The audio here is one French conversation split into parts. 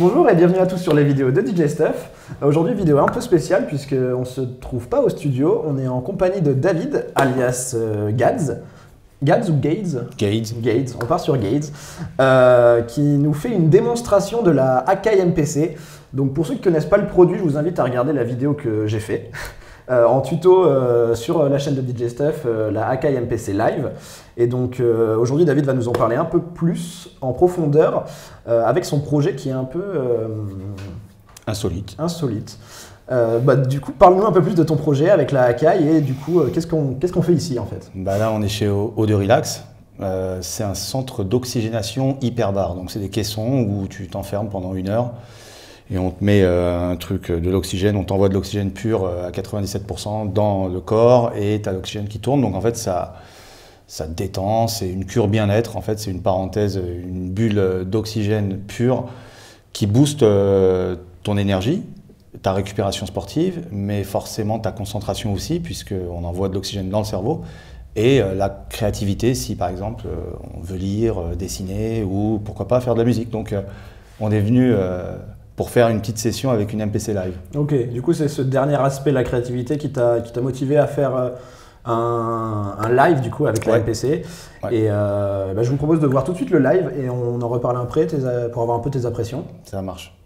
Bonjour et bienvenue à tous sur les vidéos de DJ Stuff. Aujourd'hui, vidéo un peu spéciale puisqu'on ne se trouve pas au studio, on est en compagnie de David, alias Gads. Gads ou Gades? Gades. Gades, on part sur Gades, qui nous fait une démonstration de la Akai MPC. Donc pour ceux qui ne connaissent pas le produit, je vous invite à regarder la vidéo que j'ai fait en tuto sur la chaîne de DJ Stuff, la Akai MPC Live. Et donc aujourd'hui, David va nous en parler un peu plus en profondeur avec son projet qui est un peu Insolite. Du coup, parle-nous un peu plus de ton projet avec la Akai et du coup, qu'est-ce qu'on fait ici en fait? Là, on est chez Eau de Relax. C'est un centre d'oxygénation hyperbar. Donc, c'est des caissons où tu t'enfermes pendant 1 heure et on te met un truc de l'oxygène. On t'envoie de l'oxygène pur à 97% dans le corps et tu as l'oxygène qui tourne. Donc, en fait, ça te détend. C'est une cure bien-être. En fait, c'est une parenthèse, une bulle d'oxygène pur qui booste ton énergie, ta récupération sportive, mais forcément ta concentration aussi, puisqu'on envoie de l'oxygène dans le cerveau, et la créativité, si par exemple on veut lire, dessiner, ou pourquoi pas faire de la musique. Donc on est venu pour faire une petite session avec une MPC Live. Ok, du coup c'est ce dernier aspect, la créativité, qui t'a motivé à faire un live du coup avec la MPC. Ouais. Et je vous propose de voir tout de suite le live et on en reparle après pour avoir un peu tes impressions. Ça marche.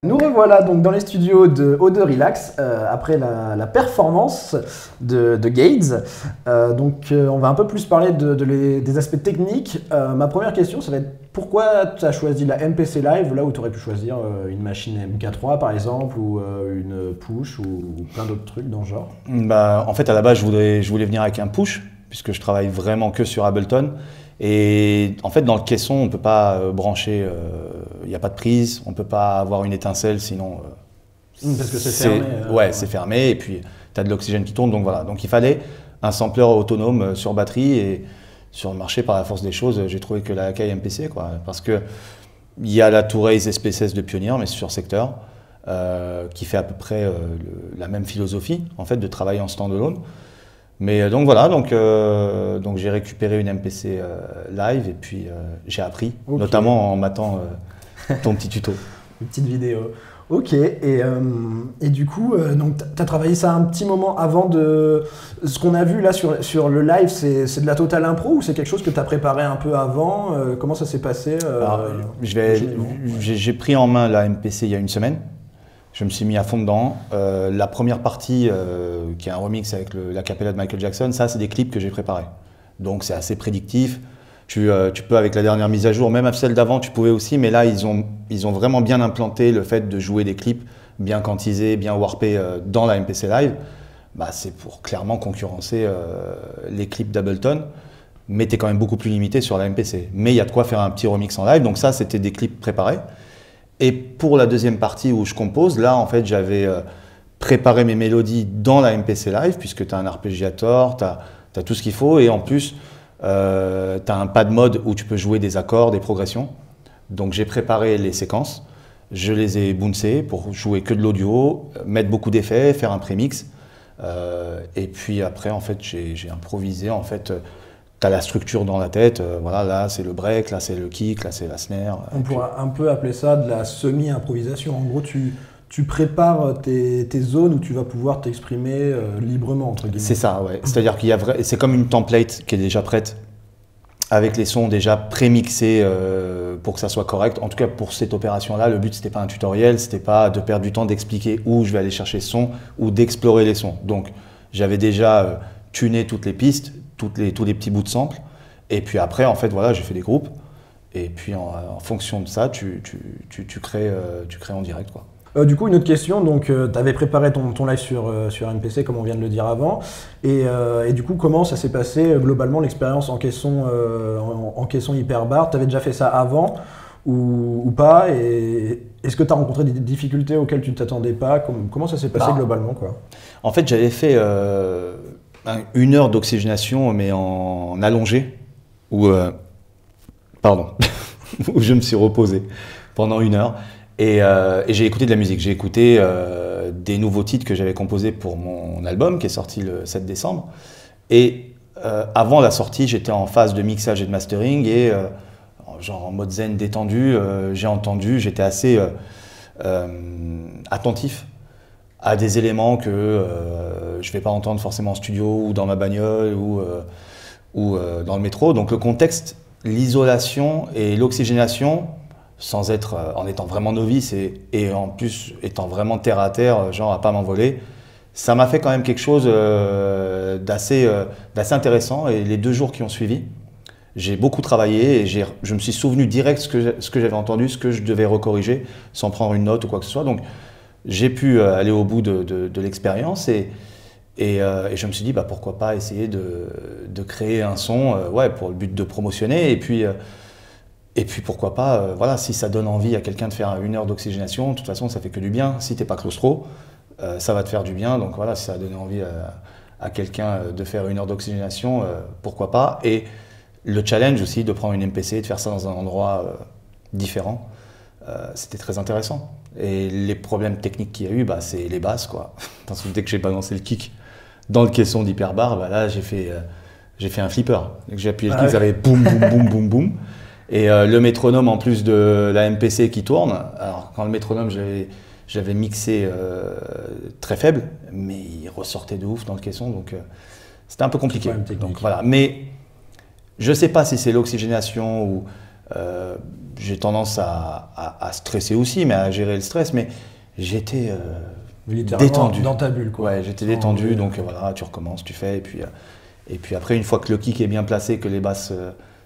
Nous revoilà donc dans les studios de O2 Relax après la performance de Gates. On va un peu plus parler des aspects techniques. Ma première question, ça va être pourquoi tu as choisi la MPC Live là où tu aurais pu choisir une machine MK3 par exemple ou une push ou plein d'autres trucs dans le genre? En fait, à la base, je voulais venir avec un push puisque je travaille vraiment que sur Ableton. Et en fait, dans le caisson, on ne peut pas brancher, il n'y a pas de prise, on ne peut pas avoir une étincelle, sinon parce que c'est fermé. Ouais, c'est fermé et puis tu as de l'oxygène qui tourne, donc voilà. Donc il fallait un sampler autonome sur batterie et sur le marché, par la force des choses, j'ai trouvé que la Akai MPC, quoi, parce que il y a la Touraze SPSS de Pioneer, mais sur secteur, qui fait à peu près la même philosophie, en fait, de travailler en standalone. Mais donc voilà, donc j'ai récupéré une MPC live et puis j'ai appris, notamment en matant ton petit tuto. Une petite vidéo. Ok, et du coup, tu as travaillé ça un petit moment avant de... Ce qu'on a vu là sur le live, c'est de la totale impro ou c'est quelque chose que tu as préparé un peu avant? Comment ça s'est passé? J'ai pris en main la MPC il y a une semaine. Je me suis mis à fond dedans. La première partie, qui est un remix avec la cappella de Michael Jackson, ça c'est des clips que j'ai préparés. Donc c'est assez prédictif. Tu peux, avec la dernière mise à jour, même celle d'avant, tu pouvais aussi, mais là ils ont vraiment bien implanté le fait de jouer des clips bien quantisés, bien warpés dans la MPC Live. C'est pour clairement concurrencer les clips d'Ableton, mais tu es quand même beaucoup plus limité sur la MPC. Mais il y a de quoi faire un petit remix en live, donc ça c'était des clips préparés. Et pour la deuxième partie où je compose, là en fait j'avais préparé mes mélodies dans la MPC Live puisque tu as un arpégiator, tu as tout ce qu'il faut et en plus tu as un pad mode où tu peux jouer des accords, des progressions. Donc j'ai préparé les séquences, je les ai bouncées pour jouer que de l'audio, mettre beaucoup d'effets, faire un prémix. Et puis après en fait j'ai improvisé en fait. Tu as la structure dans la tête, voilà, là c'est le break, là c'est le kick, là c'est la snare. On pourrait un peu appeler ça de la semi-improvisation. En gros, tu prépares tes zones où tu vas pouvoir t'exprimer librement, entre guillemets. C'est ça, ouais. C'est-à-dire c'est comme une template qui est déjà prête, avec les sons déjà pré-mixés pour que ça soit correct. En tout cas, pour cette opération-là, le but, c'était pas un tutoriel, c'était pas de perdre du temps d'expliquer où je vais aller chercher ce son ou d'explorer les sons. Donc, j'avais déjà tuné toutes les pistes, tous les petits bouts de sample. Et puis après, en fait, voilà, j'ai fait des groupes. Et puis, en fonction de ça, tu crées en direct, quoi. Du coup, une autre question. Donc, tu avais préparé ton live sur MPC, comme on vient de le dire avant. Et du coup, comment ça s'est passé globalement l'expérience en caisson hyperbar? Tu avais déjà fait ça avant ou pas? Et est-ce que tu as rencontré des difficultés auxquelles tu ne t'attendais pas? Comment ça s'est passé globalement, quoi? En fait, j'avais fait 1 heure d'oxygénation, mais en allongé, où je me suis reposé pendant 1 heure. Et j'ai écouté de la musique. J'ai écouté des nouveaux titres que j'avais composés pour mon album qui est sorti le 7 décembre. Et avant la sortie, j'étais en phase de mixage et de mastering et genre en mode zen détendu, j'ai entendu, j'étais assez attentif à des éléments que je ne vais pas entendre forcément en studio ou dans ma bagnole ou dans le métro. Donc le contexte, l'isolation et l'oxygénation, sans être, en étant vraiment novice et en plus étant vraiment terre à terre, genre à pas m'envoler, ça m'a fait quand même quelque chose d'assez intéressant. Et les 2 jours qui ont suivi, j'ai beaucoup travaillé et je me suis souvenu direct ce que j'avais entendu, ce que je devais recorriger sans prendre une note ou quoi que ce soit. Donc j'ai pu aller au bout de l'expérience et je me suis dit pourquoi pas essayer de créer un son pour le but de promotionner et puis pourquoi pas, voilà, si ça donne envie à quelqu'un de faire 1 heure d'oxygénation, de toute façon ça fait que du bien. Si t'es pas claustro, ça va te faire du bien. Donc voilà, si ça a donné envie à quelqu'un de faire 1 heure d'oxygénation, pourquoi pas. Et le challenge aussi de prendre une MPC et de faire ça dans un endroit différent, c'était très intéressant. Et les problèmes techniques qu'il y a eu, c'est les basses, quoi. Dès que j'ai balancé le kick dans le caisson d'hyperbar, là j'ai fait un flipper. Dès que j'ai appuyé le kick, ça avait boum, boum, boum, boum, boum. Et le métronome en plus de la MPC qui tourne, alors quand le métronome j'avais mixé très faible, mais il ressortait de ouf dans le caisson, donc c'était un peu compliqué. Donc voilà. Mais je ne sais pas si c'est l'oxygénation ou J'ai tendance à stresser aussi, mais à gérer le stress, mais j'étais détendu. Dans ta bulle, quoi. Ouais, j'étais détendu, donc voilà, tu recommences, tu fais, et puis après, une fois que le kick est bien placé, que les basses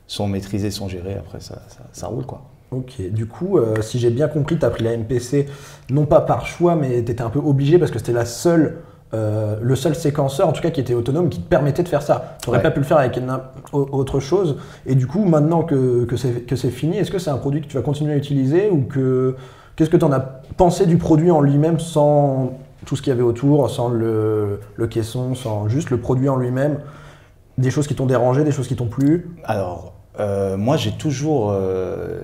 sont maîtrisées, sont gérées, après ça roule, quoi. Ok, du coup, si j'ai bien compris, tu as pris la MPC, non pas par choix, mais tu étais un peu obligé parce que c'était le seul séquenceur, en tout cas, qui était autonome, qui te permettait de faire ça. Tu n'aurais pas pu le faire avec autre chose. Et du coup, maintenant que c'est fini, est-ce que c'est un produit que tu vas continuer à utiliser ou qu'est-ce que tu en as pensé du produit en lui-même sans tout ce qu'il y avait autour, sans le caisson, sans juste le produit en lui-même? Des choses qui t'ont dérangé, des choses qui t'ont plu? Alors, moi, j'ai toujours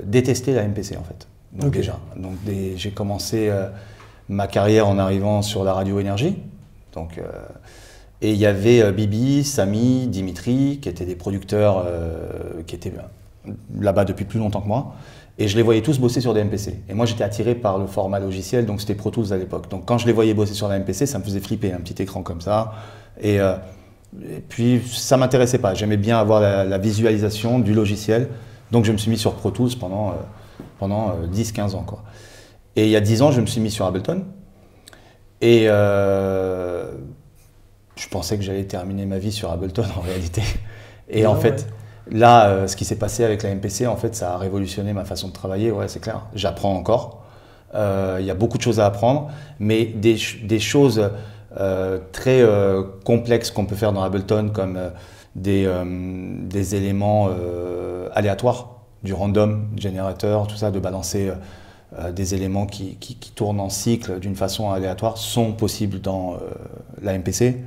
détesté la MPC, en fait. Donc, déjà. Donc, j'ai commencé ma carrière en arrivant sur la radio énergie. Donc, et il y avait Bibi, Samy, Dimitri, qui étaient des producteurs qui étaient là-bas depuis plus longtemps que moi. Et je les voyais tous bosser sur des MPC. Et moi, j'étais attiré par le format logiciel, donc c'était Pro Tools à l'époque. Donc, quand je les voyais bosser sur la MPC, ça me faisait flipper, un petit écran comme ça. Et puis, ça ne m'intéressait pas. J'aimais bien avoir la visualisation du logiciel. Donc, je me suis mis sur Pro Tools pendant 10-15 ans, quoi. Et il y a 10 ans, je me suis mis sur Ableton. Et je pensais que j'allais terminer ma vie sur Ableton, en réalité. Et en fait, là, ce qui s'est passé avec la MPC, en fait, ça a révolutionné ma façon de travailler. Ouais, c'est clair. J'apprends encore. Il y a beaucoup de choses à apprendre. Mais des choses très complexes qu'on peut faire dans Ableton, comme des éléments aléatoires, du random générateur, tout ça, de balancer des éléments qui tournent en cycle d'une façon aléatoire, sont possibles dans la MPC.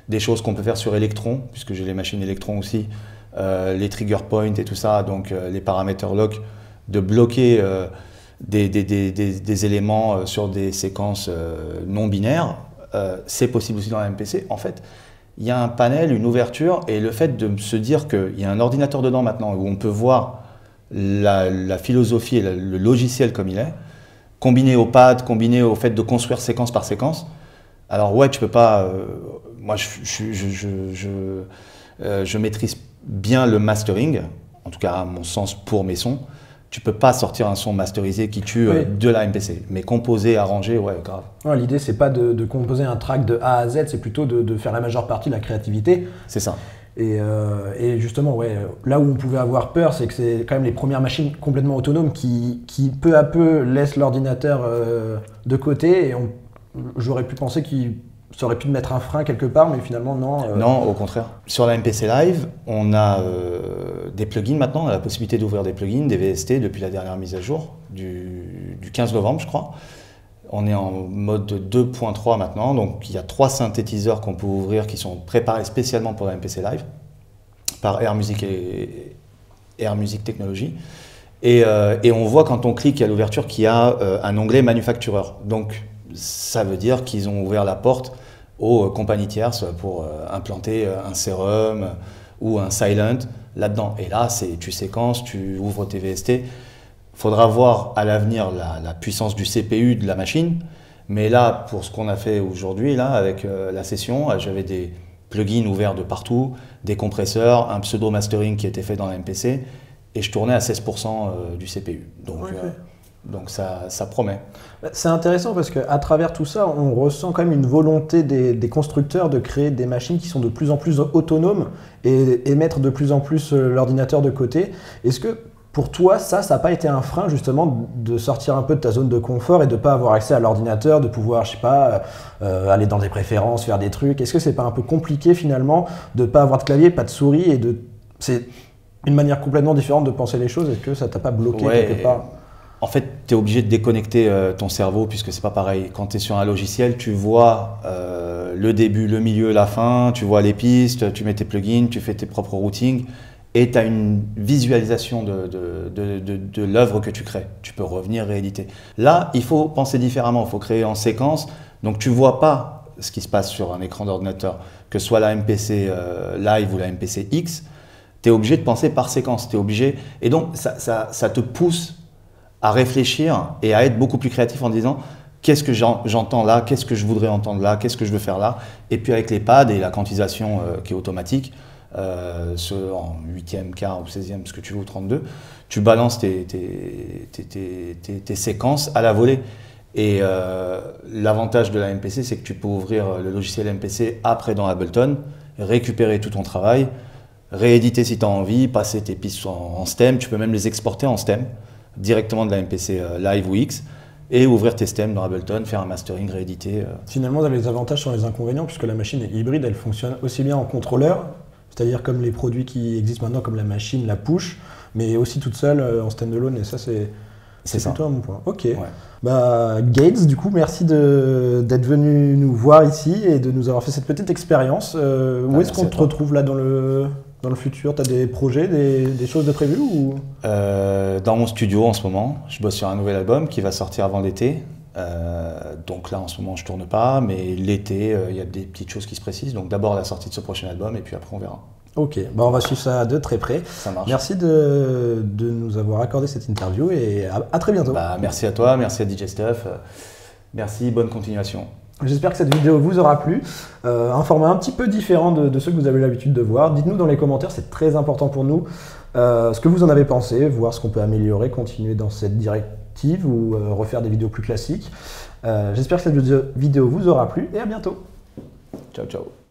Des choses qu'on peut faire sur Electron, puisque j'ai les machines Electron aussi, les trigger points et tout ça, donc les paramètres lock, de bloquer des éléments sur des séquences non binaires. C'est possible aussi dans la MPC. En fait, il y a un panel, une ouverture, et le fait de se dire qu'il y a un ordinateur dedans maintenant où on peut voir la philosophie et le logiciel comme il est, combiné au pad, combiné au fait de construire séquence par séquence. Alors ouais, tu peux pas... moi, je maîtrise bien le mastering, en tout cas à mon sens pour mes sons. Tu peux pas sortir un son masterisé qui tue de la MPC, mais composer, arranger, ouais, grave. Ouais, l'idée, c'est pas de composer un track de A à Z, c'est plutôt de faire la majeure partie de la créativité. C'est ça. Et justement, ouais, là où on pouvait avoir peur, c'est que c'est quand même les premières machines complètement autonomes qui peu à peu laissent l'ordinateur de côté. Et j'aurais pu penser ça aurait pu mettre un frein quelque part, mais finalement, non. Non, au contraire. Sur la MPC Live, on a des plugins maintenant. On a la possibilité d'ouvrir des plugins, des VST depuis la dernière mise à jour du 15 novembre, je crois. On est en mode 2.3 maintenant, donc il y a 3 synthétiseurs qu'on peut ouvrir qui sont préparés spécialement pour la MPC Live par Air Music et Air Music Technology. Et on voit quand on clique à l'ouverture qu'il y a un onglet manufactureur. Donc ça veut dire qu'ils ont ouvert la porte aux compagnies tierces pour implanter un Serum ou un Silent là-dedans. Et là, tu séquences, tu ouvres tes VST. Il faudra voir à l'avenir la puissance du CPU de la machine. Mais là, pour ce qu'on a fait aujourd'hui, là, avec la session, j'avais des plugins ouverts de partout, des compresseurs, un pseudo-mastering qui était fait dans la MPC, et je tournais à 16% du CPU. Donc ça promet. C'est intéressant parce qu'à travers tout ça, on ressent quand même une volonté des constructeurs de créer des machines qui sont de plus en plus autonomes et mettre de plus en plus l'ordinateur de côté. Est-ce que pour toi, ça n'a pas été un frein justement de sortir un peu de ta zone de confort et de ne pas avoir accès à l'ordinateur, de pouvoir, je sais pas, aller dans des préférences, faire des trucs? Est-ce que c'est pas un peu compliqué finalement de ne pas avoir de clavier, pas de souris et c'est une manière complètement différente de penser les choses? Est-ce que ça t'a pas bloqué quelque part? En fait, tu es obligé de déconnecter ton cerveau puisque c'est pas pareil. Quand tu es sur un logiciel, tu vois le début, le milieu, la fin, tu vois les pistes, tu mets tes plugins, tu fais tes propres routings et tu as une visualisation de l'œuvre que tu crées. Tu peux revenir rééditer. Là, il faut penser différemment, il faut créer en séquence. Donc tu vois pas ce qui se passe sur un écran d'ordinateur, que ce soit la MPC Live ou la MPC X. Tu es obligé de penser par séquence, tu es obligé. Et donc ça te pousse à réfléchir et à être beaucoup plus créatif en disant qu'est-ce que j'entends là, qu'est-ce que je voudrais entendre là, qu'est-ce que je veux faire là. Et puis avec les pads et la quantisation qui est automatique, en 8e, quart ou 16e, ce que tu veux, ou 32, tu balances tes séquences à la volée. Et l'avantage de la MPC, c'est que tu peux ouvrir le logiciel MPC après dans Ableton, récupérer tout ton travail, rééditer si tu as envie, passer tes pistes en stem, tu peux même les exporter en stem, directement de la MPC Live ou X, et ouvrir tes stems dans Ableton, faire un mastering, rééditer. Finalement, vous avez les avantages sur les inconvénients, puisque la machine est hybride, elle fonctionne aussi bien en contrôleur, c'est-à-dire comme les produits qui existent maintenant, comme la machine, la push, mais aussi toute seule en standalone, et ça c'est plutôt un bon point. Ok. Ouais. Bah, Gates, du coup, merci d'être venu nous voir ici et de nous avoir fait cette petite expérience. Où est-ce qu'on te retrouve là dans le futur? Tu as des projets, des choses de prévues ou... Dans mon studio en ce moment, je bosse sur un nouvel album qui va sortir avant l'été. Donc là en ce moment je tourne pas, mais l'été il y a des petites choses qui se précisent. Donc d'abord la sortie de ce prochain album et puis après on verra. Ok, bah on va suivre ça de très près. Ça marche. Merci de nous avoir accordé cette interview et à très bientôt. Bah, merci à toi, merci à DJ Stuff. Merci, bonne continuation. J'espère que cette vidéo vous aura plu. Un format un petit peu différent de ceux que vous avez l'habitude de voir. Dites-nous dans les commentaires, c'est très important pour nous, ce que vous en avez pensé, voir ce qu'on peut améliorer, continuer dans cette directive ou refaire des vidéos plus classiques. J'espère que cette vidéo vous aura plu et à bientôt. Ciao, ciao.